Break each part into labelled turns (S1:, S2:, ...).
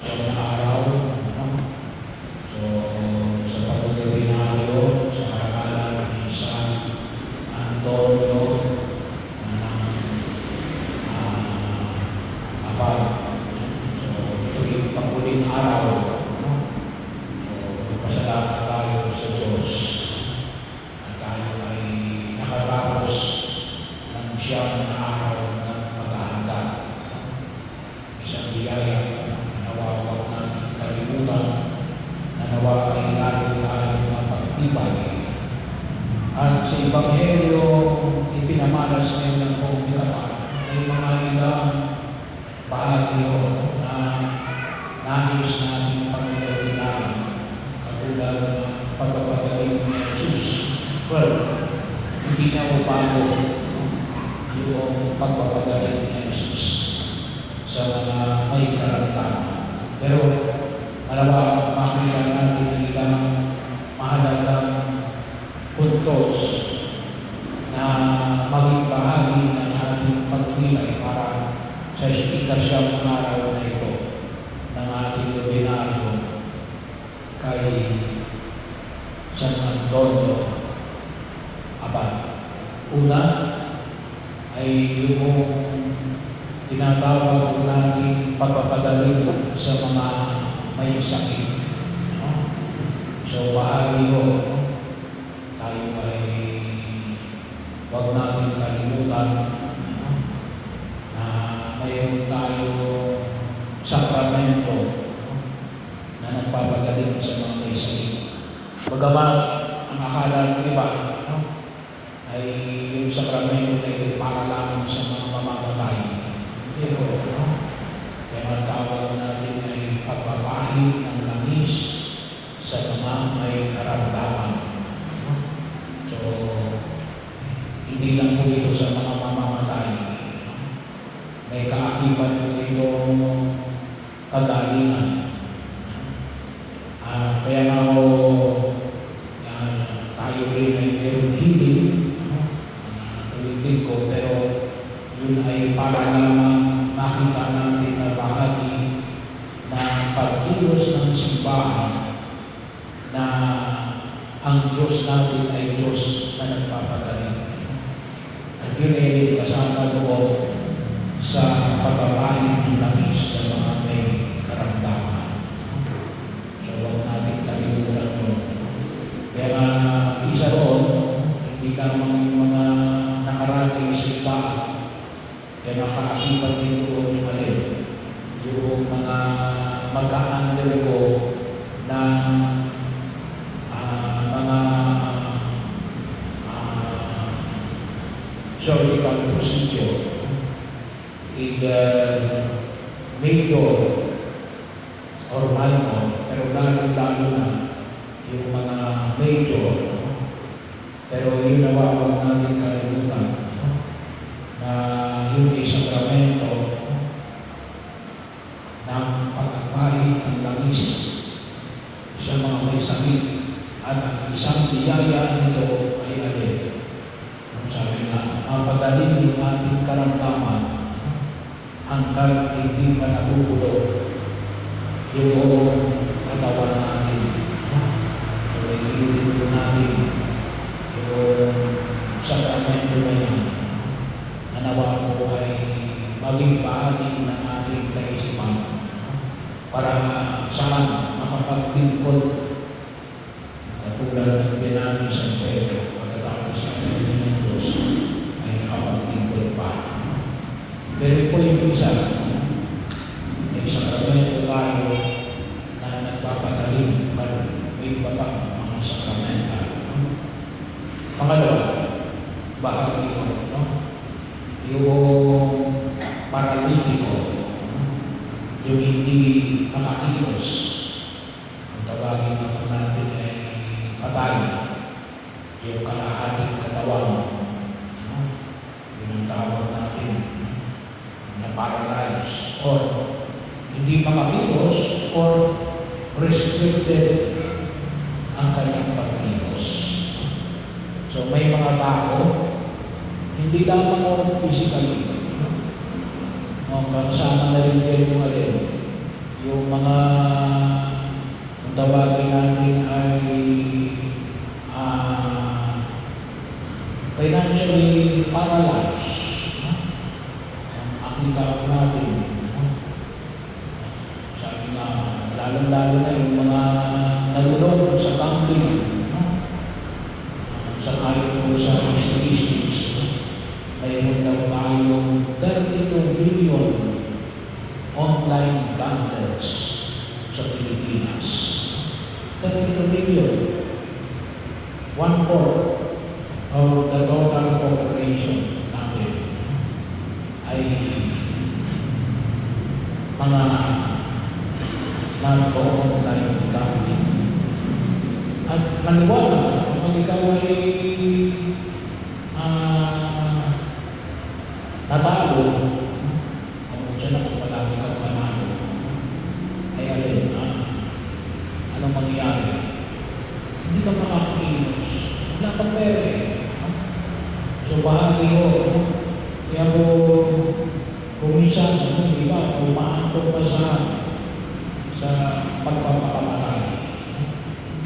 S1: sa mga araw, no? So, sa pag-webinaryo, sa karangalan ni San Antonio, Abad. So, ito yung panghuling araw, no? So, magpasalamat tayo sa Diyos at tayo ay nakatapos ng siyang na araw ng paghahanda. Isang biyaya na nawa huwag natin kalimutan, na nawa ay lalo tayo mapagtibay. At sa Ebanghelyo, ipinamalas ngayon ng buong biyaya ay mga ilang bahagyo na nais natin pagkakalimutan, katulad ng pagpapagaling ni Jesus. Well, hindi na upago yung pagpapagaling ni Jesus sa mga may karantaman. Pero malawa makita natin ang ilang mahalagang puntos na maging bahagi ng ating pagpilay para sa ikasyang araw na ito ng ating webinaryo kay San Antonio Abad. Una ay yung tinatawag natin pagpapagaling sa mga may sakit. No? So, bahagi yun. Tayo ay huwag natin kalimutan na mayroon tayo sakramento na nagpapagaling sa mga may sakit. Bagaman ang akala ng iba, no? Ay yung sakramento ay para lamang sa mga mamamatay. Pero, no? Kaya matawag natin ay pagpapahid ng langis sa mga may karamdaman. No? So, hindi lang po ito sa mga mamamatay. May kaakibat po itong kagalingan. Kaya nga ako, tayo rin ay meron healing, tulitin ko, pero yun ay para lamang makita natin na bahagi na pagkilos ng simbahan na ang Diyos natin ay Diyos na nagpapagaling. At yun ay kasama doon sa pagbabahin ng langis ng mga may karamdaman. So, huwag natin kalimutan yun. Kaya isa roon, hindi ka naman yung mga nakarating sa simbahan. Kaya nakaakibat din doon yung alin. Yung mga mag-a-undergo ng mga surgical procedure. Either major or minor, pero lalo-lalo na yung mga major. Pero yun na wawag natin kalimutan na yun ay sakramento ng pagpapahid ng langis sa mga may sakit. At ang isang biyaya nito ay alin. Sabi nga, mapagaling yung ating karamdaman hanggang hindi pa nabubulog yung katawan natin. So, iulit natin yung sakramento na yan na nawa po ay maging bahagi ng ating kaisipan para saan makapaglingkod katulad ng binami sa Pedro pagkatapos ng Diyos ay nakapaglingkod pa. Pero po yung isa, may sakramento tayo na nagpapagaling para may iba pa mga sakramento. Pangalawa, bahagi ko, no? Yung paralitiko, yung hindi makakilos, ang tawagin natin ay patay, yung kalahating katawan, no? Yun ang tawag natin na paralyzed or hindi makakilos or restricted ang kanyang pagkilos. So may mga tao, hindi lamang physically, kasama na rin din yung alin, yung mga kung tawagin natin ay financially paralyzed. No? Ang aking tao natin, no? Sabi nga, lalo-lalo na yung mga nalulog sa gambling, no? Sa ayon po sa statistics, no? Mayroon daw tayong 32 billion online gamblers sa Pilipinas. 32 billion. 1/4 of the total population natin ay mga nag-online gambling. At maniwala, kung ikaw ay natalo, kung siya na kung palagi kang panalo, ay alin, anong mangyayari? Hindi ka makakilos. Wala kang pera eh. So bahagi ho, kaya po kumisan, di ba, umaantong pa sa pagpapakamatay.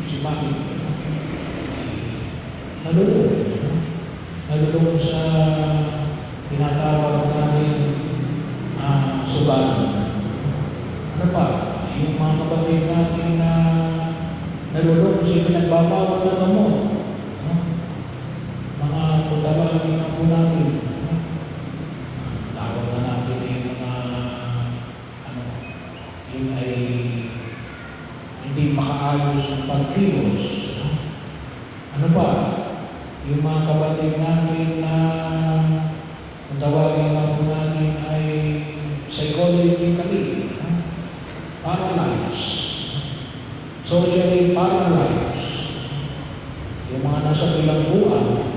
S1: Si Bakit? Nalulong sa tinatawag natin sugal. Ano pa? Yung mga kapatid natin na nalulong kasi pinagbabawal na gamot. Mga tawagin na po natin. Tawag na natin yung mga yun ay hindi makaayos ang pagkilos. Ano ba? Yung mga kapatid natin na tawagin na po natin ay psychologically paralyzed, socially paralyzed. Yung mga nasa bilangguan,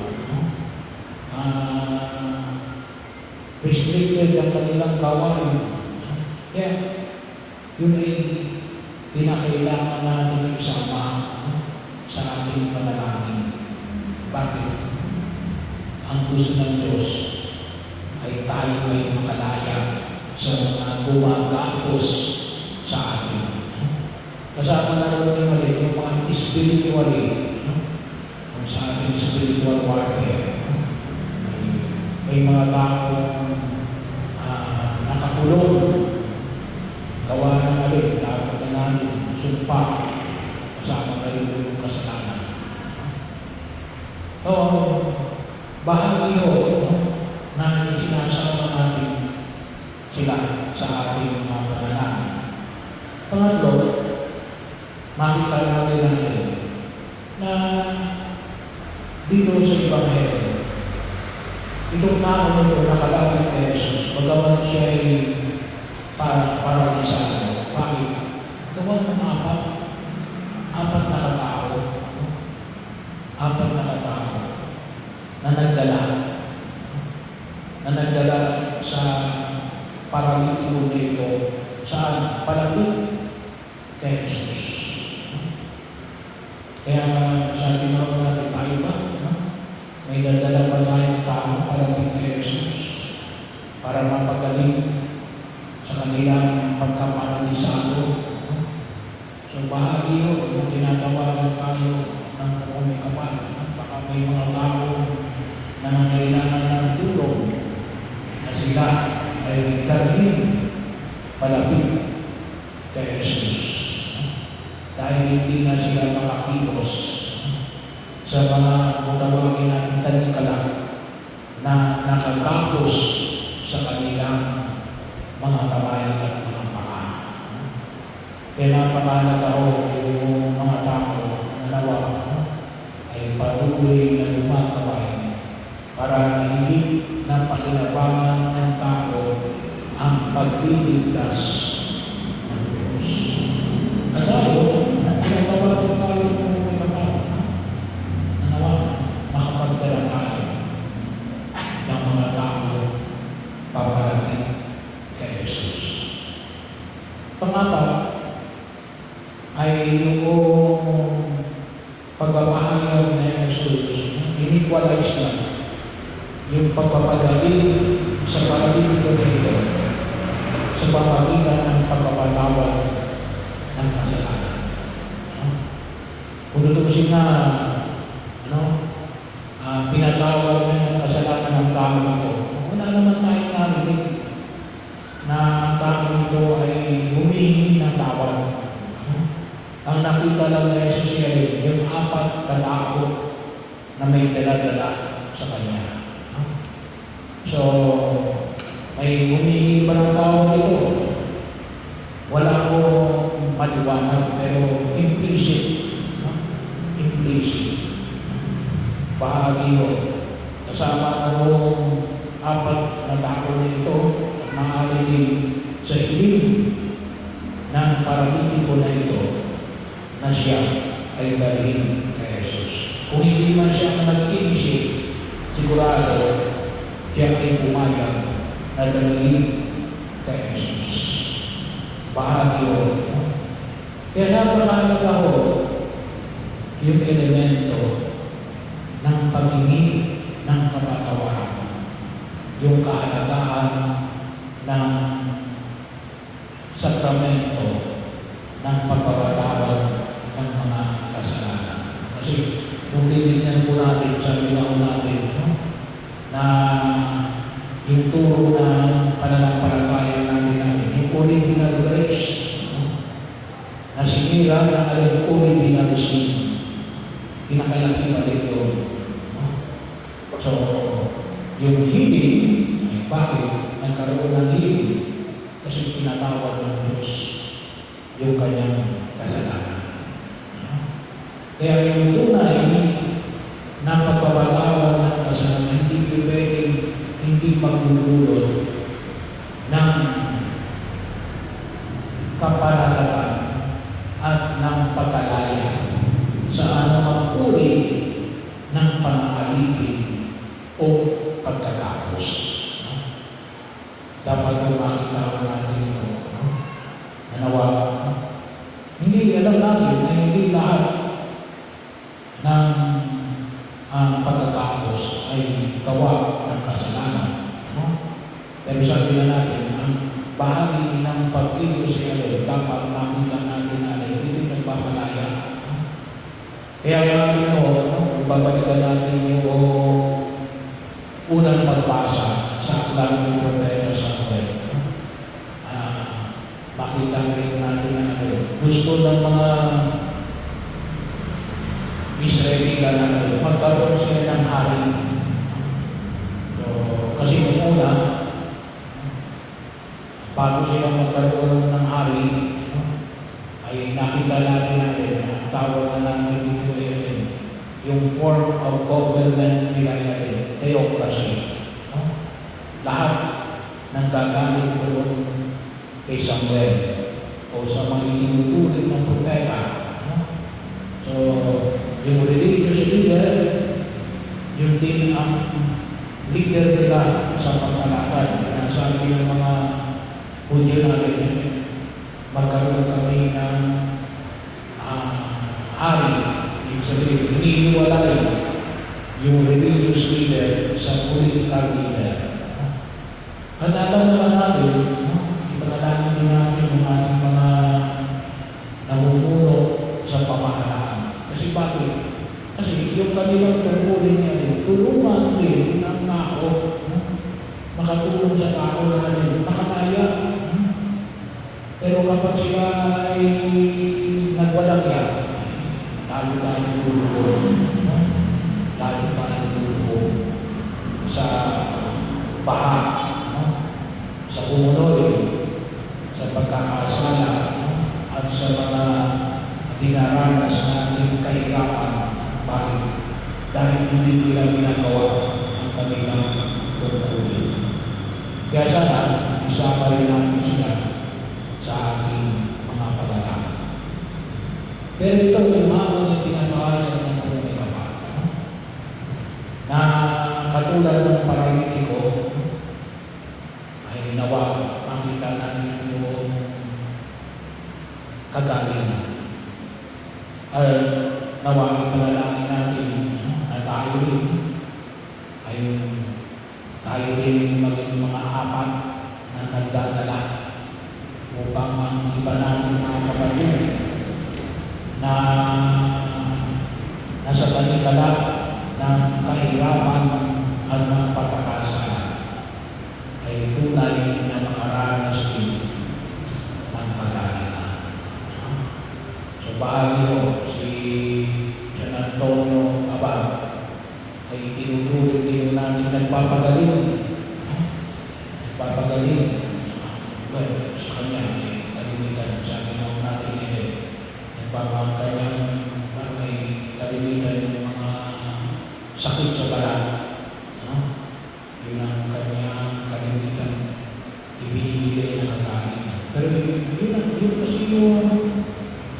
S1: restricted ang kanilang gawain. Kaya, yun ay kinakailangan natin isama sa ating panalangin. Bakit? Ang gusto ng Diyos ay tayo ay makalaya sa mga gumagapos sa atin. Kasama na rin yung mga spiritually, kung sa ating spiritual warfare. May mga taong nakakulong, gawa ng alin, dapat na namin sumpa kasama na rin yung kasalanan. So, bahagi yun, na sinasama natin sila sa ating mga panalangin. Pangatlo, makita natin na dito sa Ebanghelyo, itong tao nito nakalapit kay Jesus, magawa siya ay paralisado. Bakit? Gawa ng apat na katao na nagdala sa paralitiko nito saan? Palapit kay Jesus. Kaya sabi natin tayo ba? May dadala pa tayong tao palapit kay Jesus para mapagaling sa kanilang pagkaparalisado. So bahagi yun, kung tinatawagan tayo ng kapal, baka may mga tao na nangailangan ng tulong na sila ay dalhin palapit kay Jesus. Dahil hindi na sila makakilos sa mga tawagin natin talikala na nakagapos sa kanilang mga kamay at mga paa. Kaya napakalaga ko yung mga tao na nawa ay patuloy na lumakaway para hindi na pakinabangan ng tao ang pagliligtas ng Diyos. At tayo, pinatawagan tayo ng mga kapal na nawa makapagdala tayo ng mga tao paparating kay Jesus. Pangapat ay yung pagpapahayag na Jesus, inequalize na yung pagpapagaling sa paralipiko nito sa pamagitan ng pagpapatawad ng kasalanan. No? Kung tutusin na, ano, pinatawad niya ng kasalanan ng tao ito, wala naman tayong narinig na ang tao ito ay humihingi ng tawad. No? Ang nakita lang na Jesus ay yung 4 katao na may dala-dala sa kanya. No? So, may humihingi ba ng tawad ito? Wala ko maliwanag, pero implicit. No? Implicit. Bahagi yun. Kasama ko 4 na tao nito at maaari din sa ilim ng paralitiko na ito na siya ay dalhin kay Jesus. Kung hindi man siya nag-iisip, sigurado siya ay pumayag na dalhin kay Jesus. Bahagi yun. Kaya napakalaga ko yung elemento ng paghingi ng kapatawaran, yung kahalagahan ng sakramento ng pagpapatawad ng mga kasalanan. Kasi kung titignan po natin sa binaw natin, no? Na yung turo ng pananampalataya natin, yung original grace, no? Na sinira ng aling original sin, pinakalaki pa rin yun. No? So, yung healing, ay bakit nagkaroon ng healing? Kasi tinatawag ng Diyos yung kanyang kasalanan. No? Kaya yung tunay na pagpapatawad ng kasalanan, hindi pwedeng hindi maglululot ng kapanatagan at ng pagkalaya sa anumang uri ng panangalipin o pagkatapos. No? Dapat mo makita natin ito. No? Nanawa. No? Hindi alam natin na hindi lahat ng pagkatapos ay gawa ng kasalanan. No? Pero sabi na natin, ang bahagi ng pagkilos ay dapat makita natin na hindi nagpapalaya. No? Kaya natin ito, babalikan natin yung unang pagbasa sa aklat ng Propeta Samuel. Makita rin natin na gusto ng mga Israelita na magkaroon sila ng hari. So, kasi nung una, bago sila magkaroon ng hari, ay nakita natin na tawag na natin dito yung form of government nila ay theocracy. No? Lahat ng gagaling doon kay Samuel o sa mga itinutuloy ng propeta. No? So, yung religious leader, yung din ang leader nila sa pagkalakad. Kaya sabi ng mga Hudyo natin, magkaroon kami ng hari. Ibig sabihin, hinihiwalay yung religious leader sa political leader. At alam naman natin, ipanalangin din natin yung ating mga namumuno sa pamahalaan. Kasi bakit? Kasi yung kanilang tungkulin niya, tulungan din ng tao, makatulong sa tao na rin, makakaya. Pero kapag sila ay nagwalang yan, lalo tayong tulong, lalo tayong tulong sa baha, sa umunoy, sa pagkakasala, at sa mga dinaranas natin kahirapan. Bakit? Dahil hindi nila ginagawa ang kanilang tungkulin. Kaya sana, isama rin natin sila sa ating mga pagkakasala. Pero ito yung mga na tinatawagan ng pagkakasala. Na katulad ng paralitiko, ay nawa makita natin yung kagalingan. Nawa ipanalangin natin na tayo rin maging mga apat na nagdadala upang ang iba natin mga kapatid na nasa talikala ng kahirapan at ng pagkakasala ay tunay na makaranas din ng pag-aalala. So bahagi ko, si San Antonio Abad ay tinutuloy din natin nagpapagaling. Well, sa kanya, kalimitan, sabi natin nagpapaganyang may kalimitan yung mga sakit sa balat. Yun ang kanyang kalimitan, ibinibigay na kakain. Pero yun kasi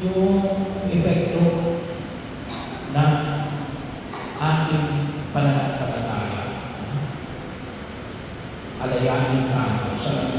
S1: yung epekto ng ating pananampalataya. Alayanin tayo sa